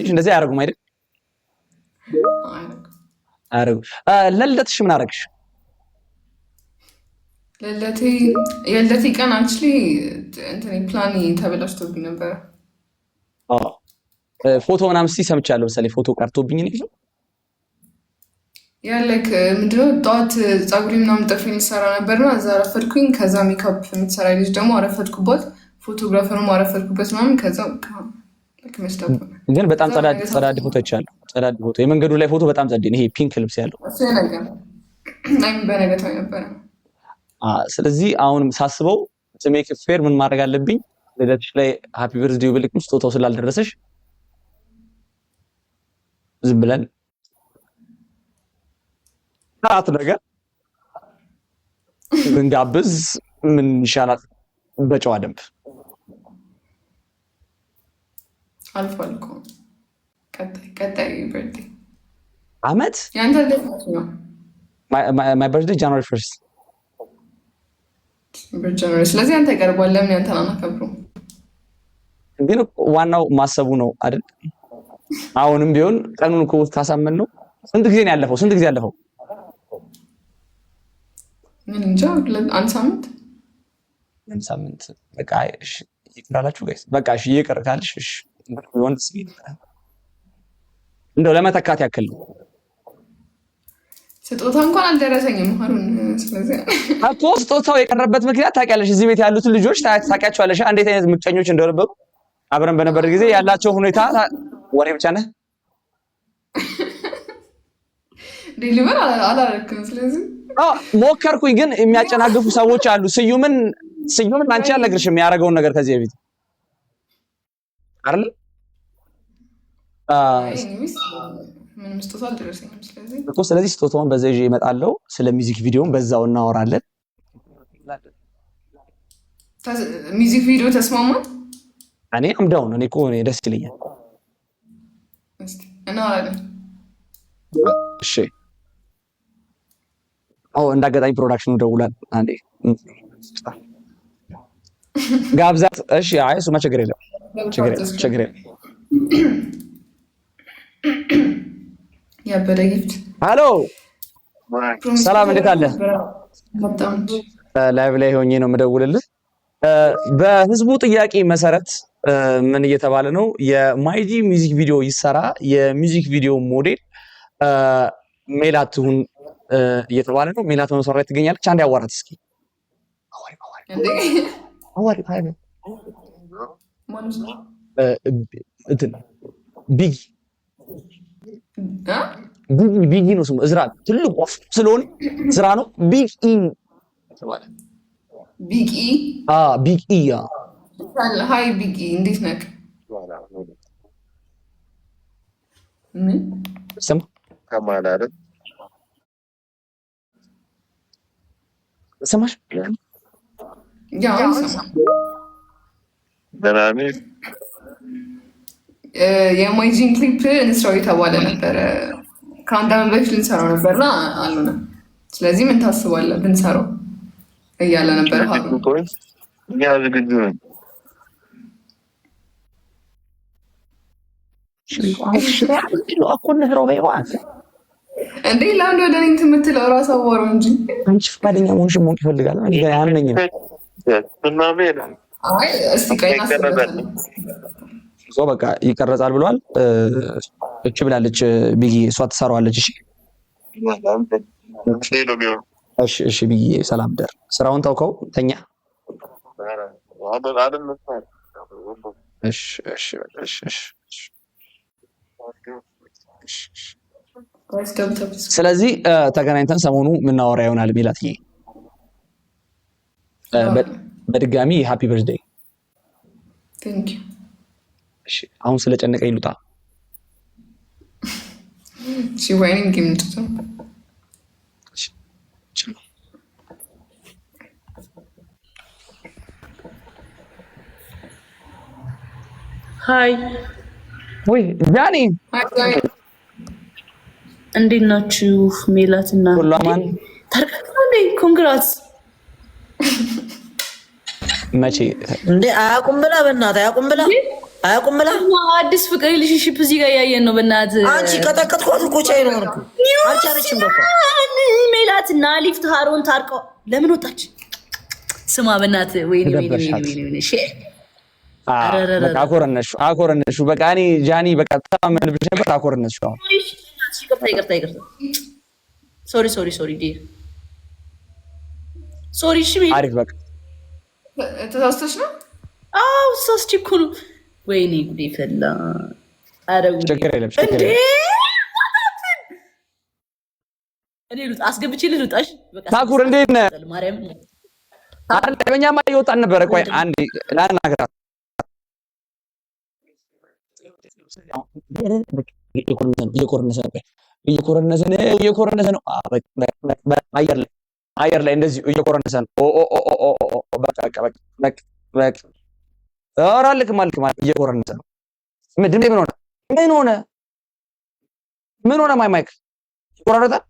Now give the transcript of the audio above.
አየሽ እንደዚህ አያረጉም አይደል? አያረጉ ለልደትሽ ምን አረግሽ? የልደቴ ቀን አክቹሊ እንትን ፕላን ተበላሽቶብኝ ነበረ። ፎቶ ምናምን እስኪ ሰምቻለሁ መሰለኝ ፎቶ ቀርቶብኝ ነው ይዞ ያለክ ምንድነው ጠዋት ፀጉሬ ምናምን ጥፍሬን ልሰራ ነበርና እዛ አረፈድኩኝ። ከዛ ሜካፕ የምትሰራ ልጅ ደግሞ አረፈድኩበት፣ ፎቶግራፈሩም አረፈድኩበት ምናምን። ከዛ ግን በጣም ጸዳድ ፎቶ ይቻላል። ጸዳድ ፎቶ የመንገዱ ላይ ፎቶ በጣም ጸዴ ነው። ይሄ ፒንክ ልብስ ያለው በነገታው ነበረ። ስለዚህ አሁን ሳስበው ሜክ ፌር ምን ማድረግ አለብኝ? ልደትሽ ላይ ሃፒ በርዝዴይ ብልክም ስጦታው ስላልደረሰሽ ዝም ብለን ታት ነገር ብንጋብዝ ምን ይሻላል? በጨዋ ደንብ አልፏል እኮ ቀጣይ በርዝዴይ አመት ያንተ ልደት ነው። ማይ በርዝዴይ ጃንዋሪ 1 በጃንዋሪ። ስለዚህ አንተ ቀርቧል። ለምን ያንተን አናከብረውም? ግን ዋናው ማሰቡ ነው አይደል? አሁንም ቢሆን ቀኑን እኮ ታሳመን ነው። ስንት ጊዜ ነው ያለፈው? ስንት ጊዜ ያለፈው? ምን እንጃ አንድ ሳምንት በቃ እሺ ይቅራላችሁ ጋይስ። በቃ እሺ ይቅር ካልሽ እሺ ወንድስ እንደው ለመተካት ያክል ነው። ስጦታ እንኳን አልደረሰኝም አሁን። ስለዚህ እኮ ስጦታው የቀረበት ምክንያት ታውቂያለሽ። እዚህ ቤት ያሉትን ልጆች ታውቂያቸዋለሽ እንዴት አይነት ምቀኞች እንደነበሩ አብረን በነበር ጊዜ ያላቸው ሁኔታ ወሬ ብቻ ነህ ዴሊቨር አላረክም። ስለዚህ ሞከርኩኝ፣ ግን የሚያጨናግፉ ሰዎች አሉ። ስዩምን አንቺ አልነግርሽም ያደረገውን ነገር ከዚህ በፊት አይደል? ምንም ስጦታ አልደረሰኝም። ስለዚህ ስጦታውን በዛ ይዤ እመጣለሁ። ስለ ሚውዚክ ቪዲዮውን በዛው እናወራለን። ሚውዚክ ቪዲዮ ተስማማን? እኔ አምዳውን እኔ እኮ ደስ ይለኛል። እናወራለን። እሺ እንዳጋጣሚ ፕሮዳክሽኑ ደውላል። አንዴ ጋብዛት። እሺ አይ እሱማ ችግር የለም። ያበደ ጊፍት። ሃሎ ሰላም፣ እንዴት አለ? ላይቭ ላይ ሆኜ ነው የምደውልልህ። በህዝቡ ጥያቄ መሰረት ምን እየተባለ ነው? የማይጂ ሚውዚክ ቪዲዮ ይሰራ፣ የሚውዚክ ቪዲዮ ሞዴል ሜላት ትሁን እየተባለ ነው። ሜላት በመስመር ላይ ትገኛለች። አንዴ አዋራት እስኪ። ቢጊ ነው ስሙ። እዝራ ትልቁ ስለሆነ እዝራ ነው። ቢጊ ሃይ ቢጊ፣ እንዴት ነህ? ስም ከማላረ ሰማሽ? የማይጂን ክሊፕ እንስራው የተባለ ነበረ። ከአንድ ዓመት በፊት ልንሰራው ነበርና አልሆነም። ስለዚህ ምን ታስባለህ ብንሰራው እያለ ነበር። ዝግጁ ነን። እንዴ ለአንድ ወደ እኔ የምትለው እራሱ አወራው እንጂ አንቺ ፈቃደኛ መሆንሽን ማወቅ ይፈልጋል። ያምነኝ በቃ ይቀረጻል ብሏል። እቺ ብላለች ቢጊ፣ እሷ ትሰራዋለች። እሺ ቢጊ ሰላም ደር። ስራውን ታውቀው ተኛ። ስለዚህ ተገናኝተን ሰሞኑ የምናወራ ይሆናል። ሜላትዬ በድጋሚ ሃፒ በርዝዴይ። እሺ አሁን ስለጨነቀኝ ልውጣ። እሺ ወይኔ ግምት ሃይ ወይ ጃኒ እንዴት ናችሁ? ሜላትና ሁሉ አማን ታርቀናል። ኮንግራትስ። መቼ እንዴ አያውቁም ብላ በእናትህ አያውቁም ብላ አያውቁምላ አዲስ ፍቅር ሪሌሽንሺፕ እዚህ ጋር ያየን ነው። በእናትህ አንቺ ቀጠቀጥኳት እኮ ቻይ ነው አልኩ። አልቻለችም በቃ ሜላትና ሊፍት ሃሮን ታርቀው ለምን ወጣች? ስማ በእናትህ ወይኔ አኮረነሹ በቃ እኔ ጃኒ በቃ ተማመንብሽ ነበር። አኮረነሹ አሁን ይቅርታ ሶሪ ዲር ሶሪ እሺ አሪፍ በቃ ተሳስተሽ ነው? አዎ ተሳስቼ እኮ ነው። ወይኔ ጉዴ ፈላ። ኧረ ጉዴ ችግር የለም እኔ ልውጣ አስገብቼ ልውጣሽ። በቃ ታኩር እንዴት ነህ? ማርያም በእኛማ እየወጣን ነበረ። ቆይ አንዴ ላናግራት። እየኮረነሰ ነው። አየር ላይ እንደዚህ እየኮረነሰ ነው። በቃ ኧረ ልክማ እየኮረነሰ ነው። ምን ሆነ? ማይክ ይቆራረጣል።